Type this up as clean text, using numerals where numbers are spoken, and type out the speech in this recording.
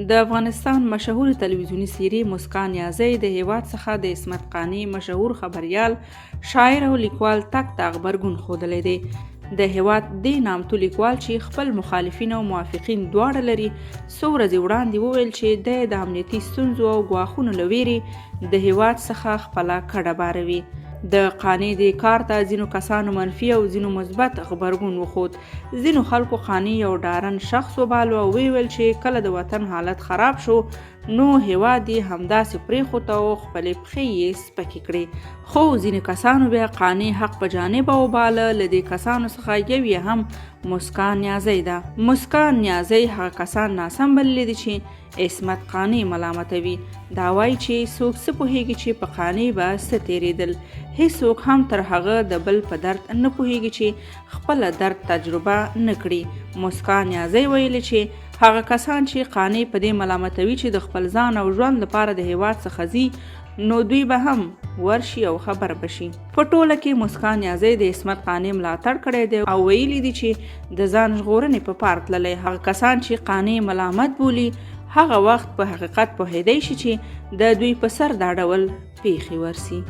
د افغانستان مشهور تلویزیونی سیری مسکان نیازی د هیواد څخه د عصمت قانی مشهور خبریال، شاعر او لیکوال تک ته غبرګون ښودلی دی. د هیواد دې نامتو لیکوال چې خپل مخالفین او موافقین دواړه لري، څو ورځې وړاندې وویل چې د امنیتي ستونزو او ګواښونو له ویرې د هیواد څخه خپله کډه باروي. د قانی دې کار ته ځینو کسانو منفي او ځینو مثبت غبرګون وښود. ځینو خلکو قانی یو ډارن شخص وباله او ویل چې کله د وطن حالت خراب شو نو هیواد یې همداسې پرېښود او خپلې پښې یې سپکې کړې. خو ځینې کسانو بیا قانی حق په جانبه وباله. له دې کسانو څخه یو یې هم مسکان نیازی ده. مسکان نیازی هغه کسان ناسم بللي دي چې عصمت قانی ملامتوي. دا وایي چې څوک څه پوهیږي چې په قانی به څه تېرېدل. هیڅوک هم تر هغه د بل په درد نه پوهیږي چې خپله درد تجربه نه کړي. مسکان نیازی ویلي چې هغه کسان چې قانی په دې ملامتوي چې د خپل ځان او ژوند لپاره د هیواد څخه ځي نو دوی به هم ورشي او خبر بشي. په ټوله کې مسکان نیازی د عصمت قانی ملاتړ کړی دی او ویلي دي چې د ځان ژغورنې په پار تللی. هغه کسان چې قانی ملامت بولي هغه وخت په حقیقت پوهیدی شي چې د دوی په سر دا ډول پیښې ورسي.